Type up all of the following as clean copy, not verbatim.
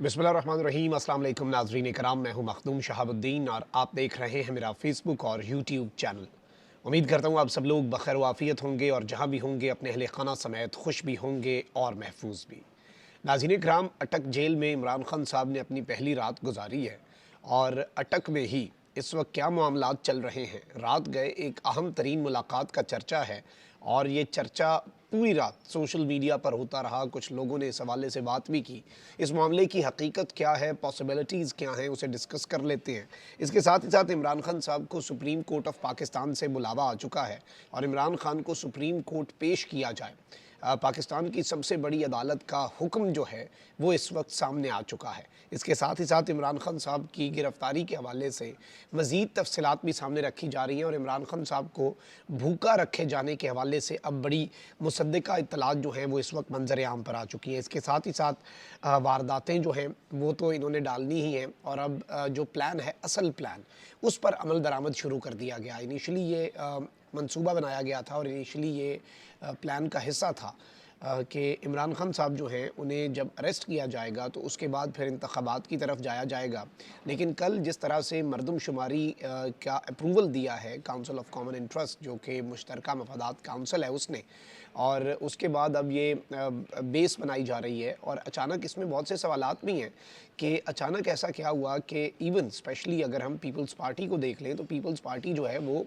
बिस्मिल्लाहिर्रहमानिर्रहीम। अस्सलाम वालेकुम नाज़रीन कराम, मैं हूँ मखदूम शहाबुद्दीन और आप देख रहे हैं मेरा फ़ेसबुक और यूट्यूब चैनल। उम्मीद करता हूँ आप सब लोग बखैर वाफ़ियत होंगे और जहाँ भी होंगे अपने अहले खाना समेत खुश भी होंगे और महफूज भी। नाज़रीन कराम, अटक जेल में इमरान खान साहब ने अपनी पहली रात गुजारी है और अटक में ही इस वक्त क्या मामलात चल रहे हैं। रात गए एक अहम तरीन मुलाकात का चर्चा है और ये चर्चा पूरी रात सोशल मीडिया पर होता रहा। कुछ लोगों ने इस हवाले से बात भी की। इस मामले की हकीकत क्या है, पॉसिबिलिटीज़ क्या हैं, उसे डिस्कस कर लेते हैं। इसके साथ ही साथ इमरान खान साहब को सुप्रीम कोर्ट ऑफ पाकिस्तान से बुलावा आ चुका है और इमरान खान को सुप्रीम कोर्ट पेश किया जाए। पाकिस्तान की सबसे बड़ी अदालत का हुक्म जो है वो इस वक्त सामने आ चुका है। इसके साथ ही साथ इमरान खान साहब की गिरफ़्तारी के हवाले से मज़ीद तफ़सीलात भी सामने रखी जा रही हैं और इमरान खान साहब को भूखा रखे जाने के हवाले से अब बड़ी मुसद्दिक़ा इत्तलात जो हैं वो इस वक्त मंज़र आम पर आ चुकी हैं। इसके साथ ही साथ वारदातें जो हैं वो तो इन्होंने डालनी ही हैं और अब जो प्लान है, असल प्लान, उस पर अमल दरामद शुरू कर दिया गया। इनिशियली ये मंसूबा बनाया गया था और इनिशियली ये प्लान का हिस्सा था कि इमरान खान साहब जो हैं उन्हें जब अरेस्ट किया जाएगा तो उसके बाद फिर इंतखाबात की तरफ जाया जाएगा। लेकिन कल जिस तरह से मरदमशुमारी का अप्रूवल दिया है काउंसिल ऑफ कॉमन इंटरेस्ट, जो कि मुश्तरका मफादात काउंसिल है, उसने, और उसके बाद अब ये बेस बनाई जा रही है और अचानक इसमें बहुत से सवालात भी हैं कि अचानक ऐसा क्या हुआ कि इवन स्पेशली अगर हम पीपल्स पार्टी को देख लें तो पीपल्स पार्टी जो है वो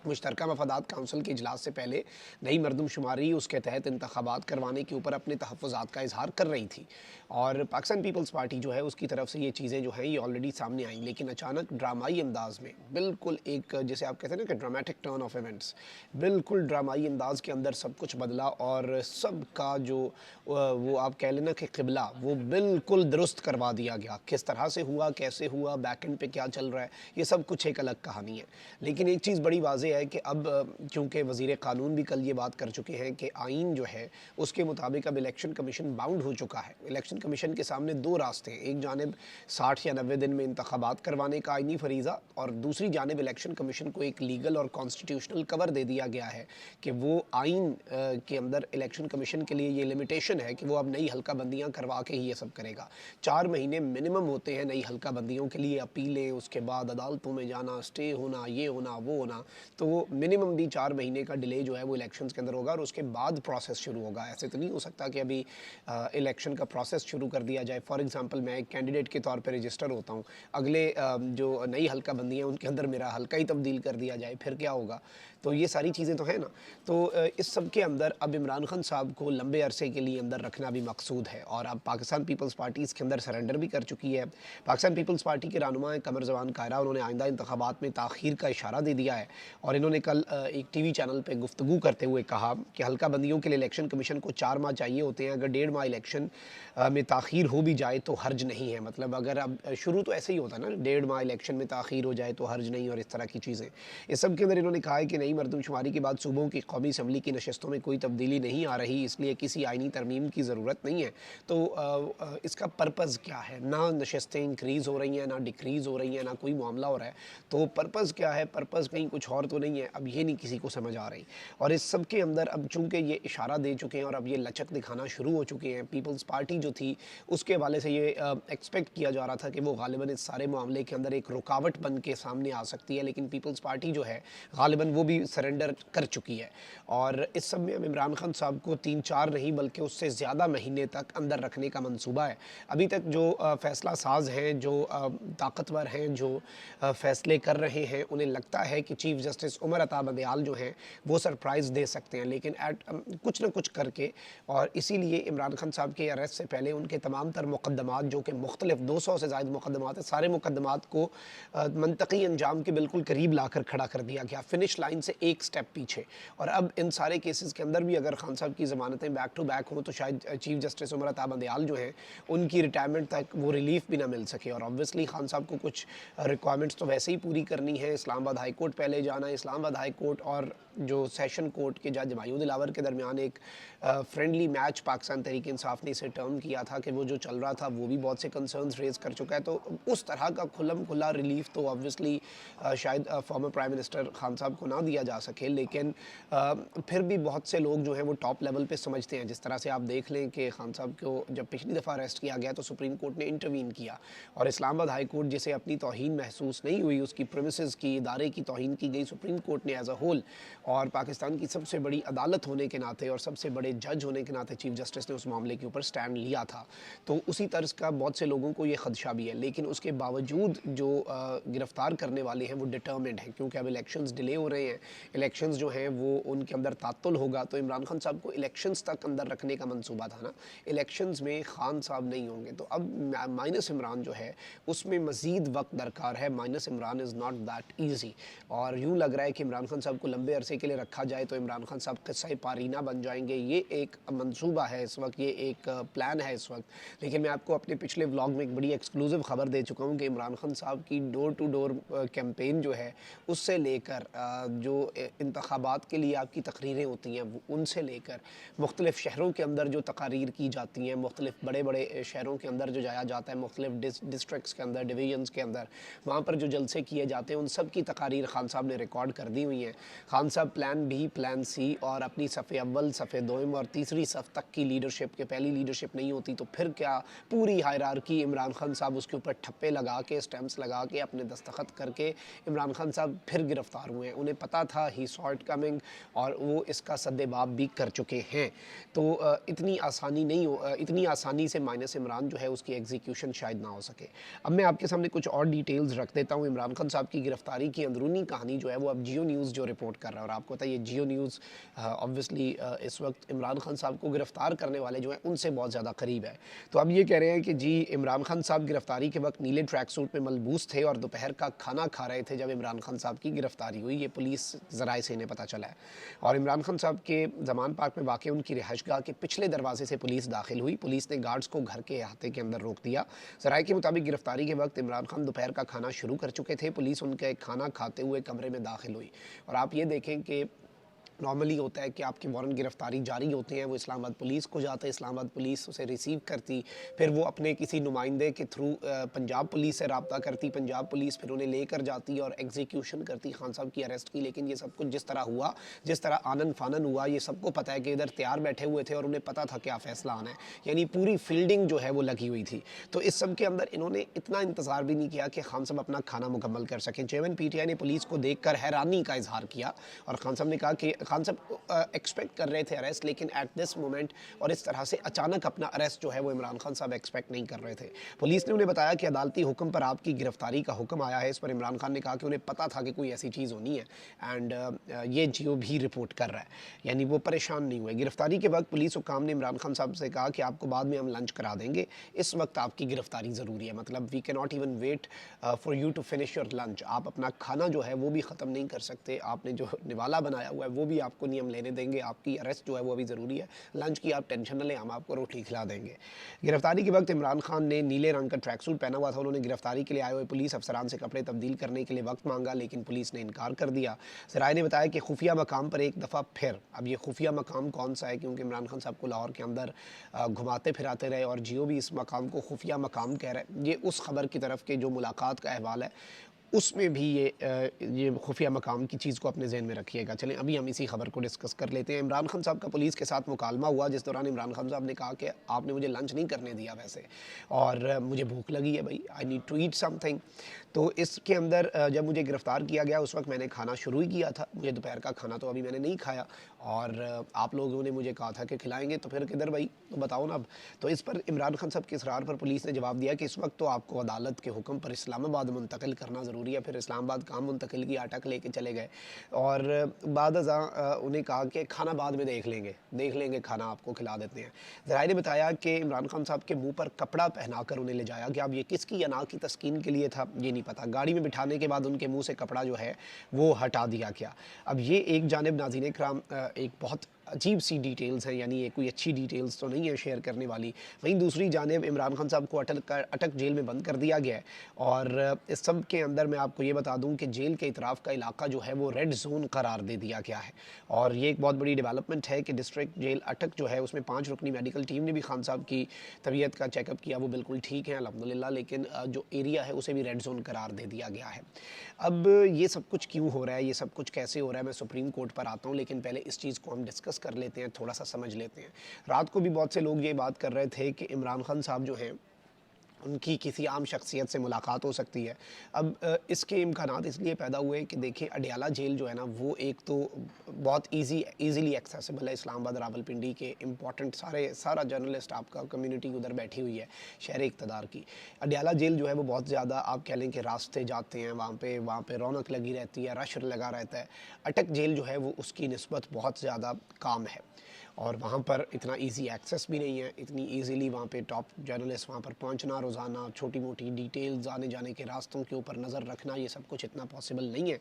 मुश्तरका मफादात काउंसिल के इजलास से पहले नई मरदमशुमारी उसके तहत इंतखाबात करवाने के ऊपर अपने तहफ़्फ़ुज़ात का इज़हार कर रही थी और पाकिस्तान पीपल्स पार्टी जो है उसकी तरफ से ये चीज़ें जो हैं ये ऑलरेडी सामने आई। लेकिन अचानक ड्रामाई अंदाज़ में बिल्कुल एक, जैसे आप कहते हैं ना कि ड्रामेटिक टर्न ऑफ इवेंट्स, बिल्कुल ड्रामाई अंदाज़ के अंदर सब कुछ बदला और सब का जो वो आप कह लेना कि क़िबला वो बिल्कुल दुरुस्त करवा दिया गया। किस तरह से हुआ, कैसे हुआ, बैक एंड पे क्या चल रहा है, ये सब कुछ एक अलग कहानी है। लेकिन एक चीज़ बड़ी वाज़ेह है कि अब चूँकि वज़ीर क़ानून भी कल ये बात कर चुके हैं कि आइन जो है उसके मुताबिक अब इलेक्शन कमीशन बाउंड हो चुका है। इलेक्शन कमीशन के सामने दो रास्ते हैं, एक जानिब 60 या 90 दिन में इंतखाबात करवाने का आइनी फरीज़ा और दूसरी जानिब इलेक्शन कमीशन को एक लीगल और कॉन्स्टिट्यूशनल कवर दे दिया गया है कि वो आइन के अंदर इलेक्शन कमीशन के लिए ये लिमिटेशन है कि वो अब नई हल्का बंदियाँ करवा के ही ये सब करेगा। 4 महीने मिनिमम होते हैं नई हल्का बंदियों के लिए, अपीलें, उसके बाद अदालतों में जाना, स्टे होना, ये होना, वो होना, तो मिनिमम भी 4 महीने का डिले जो है वो इलेक्शंस के अंदर होगा और उसके बाद प्रोसेस शुरू होगा। ऐसे तो नहीं हो सकता कि अभी इलेक्शन का प्रोसेस शुरू कर दिया जाए। फॉर एग्जांपल मैं एक कैंडिडेट के तौर पे रजिस्टर होता हूँ, अगले जो नई हल्का बंदी है उनके अंदर मेरा हल्का ही तब्दील कर दिया जाए, फिर क्या होगा? तो ये सारी चीज़ें तो है ना। तो इस सब के अंदर अब इमरान खान साहब को लंबे अरसे के लिए अंदर रखना भी मकसूद है और अब पाकिस्तान पीपल्स पार्टी इसके अंदर सरेंडर भी कर चुकी है। पाकिस्तान पीपल्स पार्टी के रहनुमा कमर जवान कायरा, उन्होंने आइंदा इंतखाबात में ताख़ीर का इशारा दे दिया है और इन्होंने कल एक टीवी चैनल पे गुफ्तगू करते हुए कहा कि हल्का बंदियों के लिए इलेक्शन कमीशन को 4 माह चाहिए होते हैं, अगर 1.5 माह इलेक्शन में ताख़ीर हो भी जाए तो हर्ज नहीं है। मतलब अगर अब शुरू तो ऐसे ही होता है ना, 1.5 माह इलेक्शन में ताख़ीर हो जाए तो हर्ज नहीं, और इस तरह की चीज़ें। इस सब के अंदर इन्होंने कहा है कि नई मरदमशुमारी के बाद सूबों की कौमी असम्बली की नशस्तों में कोई तब्दीली नहीं आ रही, इसलिए किसी आइनी तरमीम की ज़रूरत नहीं है। तो इसका पर्पज़ क्या है? ना नशस्तें इंक्रीज़ हो रही हैं, ना डिक्रीज़ हो रही हैं, ना कोई मामला हो रहा है, तो पर्पज़ क्या है? पर्पज़ कहीं कुछ और तो नहीं है, अब ये नहीं किसी को समझ आ रही। और इस सब के अंदर अब चूँकि ये इशारा दे चुके हैं और अब ये लचक दिखाना शुरू हो चुके हैं, पीपल्स पार्टी जो थी उसके हवाले से ये एक्सपेक्ट किया जा रहा था कि वो गालिबन इस सारे मामले के अंदर एक रुकावट बन के सामने आ सकती है, लेकिन पीपल्स पार्टी जो है गालिबन वो भी सरेंडर कर चुकी है। और इस सब में अब इमरान खान साहब को 3-4 नहीं बल्कि उससे ज़्यादा महीने तक अंदर रखने का मंसूबा है। अभी तक जो फ़ैसला साज हैं, जो ताकतवर हैं, जो फ़ैसले कर रहे हैं, उन्हें लगता है कि चीफ़ जस्टिस उमर अता बंदियाल जो हैं वो सरप्राइज़ दे सकते हैं, लेकिन कुछ ना कुछ करके, और इसीलिए इमरान खान साहब के अरेस्ट से पहले उनके तमाम तर मुकद्दमात, जो कि मुख्तलिफ 200 से ज़ायद मुकद्दमात हैं, सारे मुकद्दमात को मंतकी अंजाम के बिल्कुल करीब लाकर खड़ा कर दिया गया, फिनिश लाइन से एक स्टेप पीछे। और अब इन सारे केसेस के अंदर भी अगर खान साहब की ज़मानतें बैक टू बैक हों तो शायद चीफ़ जस्टिस उमर अता बंदियाल जो हैं उनकी रिटायरमेंट तक वो रिलीफ भी ना मिल सके। और ऑब्वियसली खान साहब को कुछ रिक्वायरमेंट्स तो वैसे ही पूरी करनी है। इस्लामाबाद हाई कोर्ट पहले जाना है, इस्लामाबाद हाई कोर्ट और जो सेशन कोर्ट के जज मायूद दिलावर के दरमियान एक फ्रेंडली मैच पाकिस्तान तहरीक इंसाफ ने इसे टर्म किया था कि वो जो चल रहा था वो भी बहुत से कंसर्न्स रेज़ कर चुका है। तो उस तरह का खुल्लम खुल्ला रिलीफ तो ऑब्वियसली शायद फॉर्मर प्राइम मिनिस्टर खान साहब को ना दिया जा सके, लेकिन फिर भी बहुत से लोग जो हैं वो टॉप लेवल पे समझते हैं। जिस तरह से आप देख लें कि खान साहब को जब पिछली दफ़ा अरेस्ट किया गया तो सुप्रीम कोर्ट ने इंटरवीन किया और इस्लामाबाद हाई कोर्ट जिसे अपनी तौहीन महसूस नहीं हुई, उसकी प्रेमिसेस की, इदारे की तौहीन की गई, सुप्रीम कोर्ट ने एज अ होल और पाकिस्तान की सबसे बड़ी अदालत होने के नाते और सबसे बड़े जज होने के नाते चीफ जस्टिस ने उस मामले के ऊपर स्टैंड लिया था। तो उसी तर्ज का बहुत से लोगों को ये खदशा भी है, लेकिन उसके बावजूद जो गिरफ्तार करने वाले हैं वो डिटर्मिंड हैं, क्योंकि अब इलेक्शंस डिले हो रहे हैं। इलेक्शंस जो हैं वो उनके अंदर तात्तुल होगा, तो इमरान खान साहब को इलेक्शंस तक अंदर रखने का मंसूबा था ना, इलेक्शंस में खान साहब नहीं होंगे। तो अब माइनस इमरान जो है उसमें मज़ीद वक्त दरकार है। Minus Imran is not that easy और यूँ लग रहा है कि इमरान खान साहब को लंबे अरसे के लिए रखा जाए तो इमरान खान साहब किस्सा पारीना बन जाएंगे। ये एक मंसूबा है इस वक्त, ये एक प्लान है इस वक्त। लेकिन मैं आपको अपने पिछले व्लॉग में एक बड़ी एक्सक्लूसिव खबर दे चुका हूँ कि इमरान खान साहब की डोर टू डोर कैंपेन जो है उससे लेकर जो इंतखाबात के लिए आपकी तकरीरें होती हैं उनसे लेकर मुख्तलिफ़ शहरों के अंदर जो तकारीर की जाती हैं, मुख्तलिफ़ बड़े बड़े शहरों के अंदर जो जाया जाता है, मुख्तलिफ़ डिस्ट्रिक्ट्स के अंदर, डिवीजन्स के अंदर, वहाँ पर जो जलसे किए जाते हैं उन सब की तकारीर खान साहब ने रिकॉर्ड कर दी हुई हैं। खान साहब प्लान बी, प्लान सी और अपनी सफ़े अव्वल, सफ़े दोम और तीसरी सफ़ तक की लीडरशिप के, पहली लीडरशिप नहीं होती तो फिर क्या, पूरी हायरार्की इमरान खान साहब उसके ऊपर ठप्पे लगा के, स्टैम्प्स लगा के, अपने दस्तखत करके इमरान खान साहब फिर गिरफ़्तार हुए हैं। उन्हें पता था, ही सॉ इट कमिंग और वो इसका सद्देबाब भी कर चुके हैं। तो इतनी आसानी से माइनस इमरान जो है उसकी एग्जीक्यूशन शायद ना हो सके। अब मैं आपके सामने कुछ और डिटेल्स रख देता हूँ। इमरान खान साहब की गिरफ्तारी की अंदरूनी कहानी जो है वो अब जियो न्यूज़ जो रिपोर्ट कर रहा है, और आपको पता है ये जियो न्यूज़ ऑब्वियसली इस वक्त इमरान खान साहब को गिरफ्तार करने वाले जो हैं उनसे बहुत ज़्यादा करीब है। तो अब ये कह रहे हैं कि जी इमरान खान साहब गिरफ्तारी के वक्त नीले ट्रैक सूट में मलबूस थे और दोपहर का खाना खा रहे थे जब इमरान खान साहब की गिरफ्तारी हुई। ये पुलिस ज़राए से इन्हें पता चला है। और इमरान खान साहब के जमान पार्क में वाक़ उनकी रिहाइशगाह के पिछले दरवाजे से पुलिस दाखिल हुई। पुलिस ने गार्ड्स को घर के अहाते के अंदर रोक दिया। ज़राए के मुताबिक गिरफ्तारी के वक्त इमरान खान दोपहर का खाना शुरू कर चुके थे। पुलिस उनके खाना खाते हुए कमरे में दाखिल हुई। और आप ये देखें कि नॉर्मली होता है कि आपके वारंट गिरफ्तारी जारी होते हैं, वो इस्लामाबाद पुलिस को जाते हैं, इस्लामाबाद पुलिस उसे रिसीव करती, फिर वो अपने किसी नुमाइंदे के थ्रू पंजाब पुलिस से रब्ता करती, पंजाब पुलिस फिर उन्हें लेकर जाती और एग्जीक्यूशन करती खान साहब की अरेस्ट की। लेकिन ये सब कुछ जिस तरह हुआ, जिस तरह आनन फानन हुआ, ये सबको पता है कि इधर तैयार बैठे हुए थे और उन्हें पता था क्या फ़ैसला आना है, यानी पूरी फील्डिंग जो है वो लगी हुई थी। तो इस सब के अंदर इन्होंने इतना इंतज़ार भी नहीं किया कि खान साहब अपना खाना मुकम्मल कर सकें। चेयरमैन PTI ने पुलिस को देख कर हैरानी का इजहार किया और खान साहब ने कहा कि खान साहब एक्सपेक्ट कर रहे थे अरेस्ट, लेकिन एट दिस मोमेंट और इस तरह से अचानक अपना अरेस्ट जो है वो इमरान खान साहब एक्सपेक्ट नहीं कर रहे थे। पुलिस ने उन्हें बताया कि अदालती हुक्म पर आपकी गिरफ्तारी का हुक्म आया है। इस पर इमरान खान ने कहा कि उन्हें पता था कि कोई ऐसी चीज़ होनी है एंड ये जियो भी रिपोर्ट कर रहा है, यानी वो परेशान नहीं हुए। गिरफ्तारी के वक्त पुलिस हुकाम ने इमरान खान साहब से कहा कि आपको बाद में हम लंच करा देंगे, इस वक्त आपकी गिरफ्तारी ज़रूरी है, मतलब we can not even wait for you to finish your lunch. आप अपना खाना जो है वो भी ख़त्म नहीं कर सकते, आपने जो निवाला बनाया हुआ है वो भी आपको नहीं हम लेने देंगे, आपकी अरेस्ट जो है वो अभी ज़रूरी है, लंच की आप टेंशन न लें, हम आपको रोटी खिला देंगे। गिरफ्तारी के वक्त इमरान खान ने नीले रंग का ट्रैक सूट पहना हुआ था। उन्होंने गिरफ्तारी के लिए आए हुए पुलिस अफसरान से कपड़े तब्दील करने के लिए वक्त मांगा, लेकिन पुलिस ने इनकार कर दिया। ज़राए ने बताया कि खुफिया मकाम पर एक दफ़ा फिर, अब ये खुफिया मकाम कौन सा है, क्योंकि इमरान खान साहब को लाहौर के अंदर घुमाते फिराते रहे और जियो भी इस मकाम को खुफिया मकाम कह रहा है। ये उस खबर की तरफ के जो मुलाकात का अहवाल है उसमें भी ये खुफिया मकाम की चीज़ को अपने जहन में रखिएगा। चलें अभी हम इसी खबर को डिस्कस कर लेते हैं। इमरान खान साहब का पुलिस के साथ मुकालमा हुआ, जिस दौरान इमरान खान साहब ने कहा कि आपने मुझे लंच नहीं करने दिया वैसे, और मुझे भूख लगी है भाई, I need to eat something. तो इसके अंदर जब मुझे गिरफ़्तार किया गया उस वक्त मैंने खाना शुरू ही किया था, मुझे दोपहर का खाना तो अभी मैंने नहीं खाया, और आप लोगों ने मुझे कहा था कि खिलाएंगे, तो फिर किधर भाई, तो बताओ ना अब। तो इस पर इमरान खान साहब के इसरार पर पुलिस ने जवाब दिया कि इस वक्त तो आपको अदालत के हुक्म पर इस्लामाबाद मुंतकिल करना ज़रूरी है। फिर इस्लामाबाद कहाँ मुंतकिल की, अटक लेके चले गए और बाद उन्हें कहा कि खाना बाद में देख लेंगे, खाना आपको खिला देते हैं। ज़राए ने बताया कि इमरान खान साहब के मुंह पर कपड़ा पहना कर उन्हें ले जाया गया। अब ये किसकी अना की तस्कीन के लिए था ये नहीं पता। गाड़ी में बिठाने के बाद उनके मुंह से कपड़ा जो है वो हटा दिया गया। अब ये एक जानिब नाज़रीन इकराम एक बहुत अजीब सी डिटेल्स हैं, यानी ये कोई अच्छी डिटेल्स तो नहीं है शेयर करने वाली। वहीं दूसरी जानिब इमरान खान साहब को अटक जेल में बंद कर दिया गया है और इस सब के अंदर मैं आपको ये बता दूं कि जेल के इतराफ़ का इलाका जो है वो रेड जोन करार दे दिया गया है और ये एक बहुत बड़ी डेवलपमेंट है कि डिस्ट्रिक्ट जेल अटक जो है उसमें 5 रुकनी मेडिकल टीम ने भी खान साहब की तबीयत का चेकअप किया, वो बिल्कुल ठीक है अल्हम्दुलिल्लाह, लेकिन जो एरिया है उसे भी रेड जोन करार दे दिया गया है। अब ये सब कुछ क्यों हो रहा है, ये सब कुछ कैसे हो रहा है, मैं सुप्रीम कोर्ट पर आता हूँ, लेकिन पहले इस चीज़ को हम डिस्कस कर लेते हैं, थोड़ा सा समझ लेते हैं। रात को भी बहुत से लोग ये बात कर रहे थे कि इमरान खान साहब जो हैं उनकी किसी आम शख्सियत से मुलाकात हो सकती है। अब इसके इम्कानात इसलिए पैदा हुए कि देखिए अडयाला जेल जो है ना वो एक तो बहुत ईज़िली एक्सेसिबल है। इस्लामाबाद रावलपिंडी के इम्पॉर्टेंट सारा जर्नलिस्ट आपका कम्युनिटी उधर बैठी हुई है शहर इक़्तिदार की। अडयाला जेल जो है वो बहुत ज़्यादा आप कह लें कि रास्ते जाते हैं वहाँ पे रौनक लगी रहती है, रश लगा रहता है। अटक जेल जो है वो उसकी निस्बत बहुत ज़्यादा काम है और वहाँ पर इतना इजी एक्सेस भी नहीं है, इतनी इजीली वहाँ पे टॉप जर्नलिस्ट वहाँ पर पहुँचना, रोज़ाना छोटी मोटी डिटेल्स आने जाने के रास्तों के ऊपर नज़र रखना, ये सब कुछ इतना पॉसिबल नहीं है।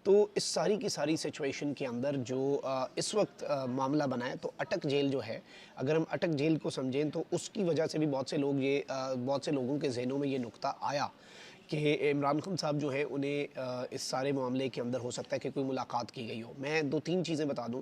तो इस सारी की सारी सिचुएशन के अंदर जो इस वक्त मामला बना है, तो अटक जेल जो है, अगर हम अटक जेल को समझें तो उसकी वजह से भी बहुत से लोगों के जहनों में ये नुक्ता आया कि इमरान खान साहब जो हैं उन्हें इस सारे मामले के अंदर हो सकता है कि कोई मुलाकात की गई हो। मैं 2-3 चीज़ें बता दूं।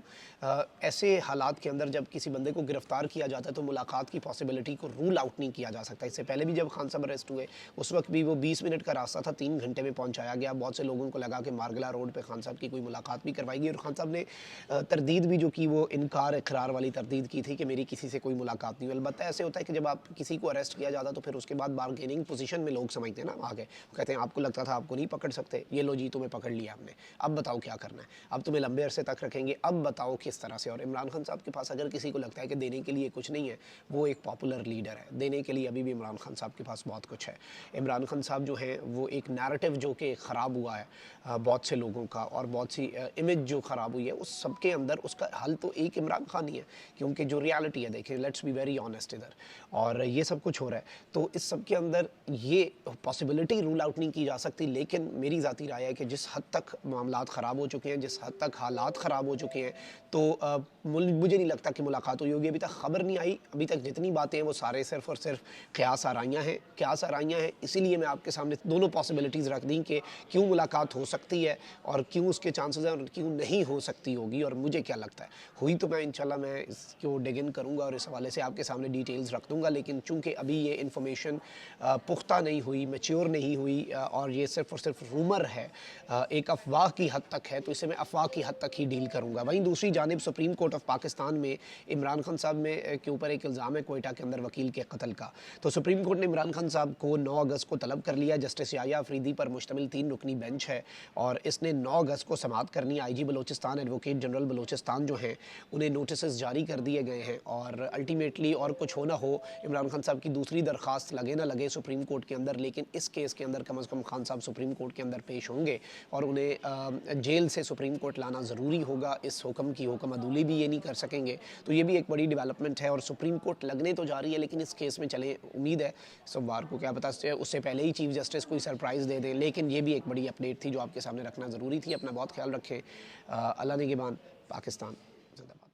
ऐसे हालात के अंदर जब किसी बंदे को गिरफ़्तार किया जाता है तो मुलाकात की पॉसिबिलिटी को रूल आउट नहीं किया जा सकता। इससे पहले भी जब खान साहब अरेस्ट हुए उस वक्त भी वो 20 मिनट का रास्ता था, 3 घंटे में पहुँचाया गया। बहुत से लोगों को लगा कि मारगला रोड पर खान साहब की कोई मुलाकात भी करवाएगी और खान साहब ने तरदीद भी जो की वो इनकार इकरार वाली तरदीद की थी कि मेरी किसी से कोई मुलाकात नहीं हुई। अलबत्ता ऐसे होता है कि जब आप किसी को अरेस्ट किया जाता तो फिर उसके बाद बारगेनिंग पोजीशन में लोग समझते हैं ना आगे, कहते हैं आपको लगता था आपको नहीं पकड़ सकते, ये लो जी तुम्हें पकड़ लिया हमने, अब बताओ क्या करना है, अब तुम्हें लंबे अरसे तक रखेंगे, अब बताओ किस तरह से। और इमरान खान साहब के पास अगर किसी को लगता है कि देने के लिए कुछ नहीं है, वो एक पॉपुलर लीडर है, देने के लिए अभी भी इमरान खान साहब के पास बहुत कुछ है। इमरान खान साहब जो हैं वो एक नैरेटिव जो कि ख़राब हुआ है बहुत से लोगों का और बहुत सी इमेज जो ख़राब हुई है उस सब के अंदर उसका हल तो एक इमरान खान ही है, क्योंकि जो रियलिटी है देखिए, लेट्स बी वेरी ऑनेस्ट इधर, और ये सब कुछ हो रहा है तो इस सब के अंदर ये पॉसिबिलिटी रूल आउट नहीं की जा सकती। लेकिन मेरी ज़ाती राय है कि जिस हद तक मामलात ख़राब हो चुके हैं, जिस हद तक हालात ख़राब हो चुके हैं, तो मुझे नहीं लगता कि मुलाकात हुई होगी। अभी तक ख़बर नहीं आई, अभी तक जितनी बातें हैं वो सारे सिर्फ़ और सिर्फ क़यास आराइयाँ हैं। इसीलिए मैं आपके सामने दोनों पॉसिबिलिटीज़ रख दी कि क्यों मुलाकात हो सकती है और क्यों उसके चांसेस हैं और क्यों नहीं हो सकती होगी और मुझे क्या लगता है। हुई तो मैं इंशाल्लाह मैं इसको डिग इन करूँगा और इस हवाले से आपके सामने डिटेल्स रख दूँगा, लेकिन चूँकि अभी ये इन्फॉर्मेशन पुख्ता नहीं हुई, मैच्योर नहीं हुई और ये सिर्फ़ और सिर्फ रूमर है, एक अफवाह की हद तक है, तो इसे मैं अफवाह की हद तक ही डील करूँगा। वहीं दूसरी जानिब सुप्रीम कोर्ट ऑफ पाकिस्तान में इमरान खान साहब के ऊपर एक इल्ज़ाम है कोयटा के अंदर वकील के कत्ल का। तो सुप्रीम कोर्ट ने इमरान खान साहब को 9 अगस्त को तलब कर लिया। जस्टिस याया अफरीदी पर मुश्तमिल 3 रुकनी बेंच है और इसने 9 अगस्त को समाअत करनी। IG Balochistan, advocate general Balochistan जो हैं उन्हें नोटिस जारी कर दिए गए हैं और अल्टीमेटली और कुछ हो ना हो, इमरान खान साहब की दूसरी दरख्वास्त लगे ना लगे सुप्रीम कोर्ट के अंदर, लेकिन इस केस के अंदर कम अज़ कम खान साहब सुप्रीम कोर्ट के अंदर पेश होंगे और उन्हें जेल से सुप्रीम कोर्ट लाना ज़रूरी होगा। इस हुक्म की हुक्म अदूली भी ये नहीं कर सकेंगे, तो ये भी एक बड़ी डेवलपमेंट है और सुप्रीम कोर्ट लगने तो जा रही है, लेकिन इस केस में चले उम्मीद है सोमवार को, क्या पता उससे पहले ही चीफ जस्टिस कोई सरप्राइज़ दे दें, लेकिन ये भी एक बड़ी अपडेट थी जो आपके सामने रखना ज़रूरी थी। अपना बहुत ख्याल रखें। अल्लाह निगहबान। पाकिस्तान जिंदाबाद।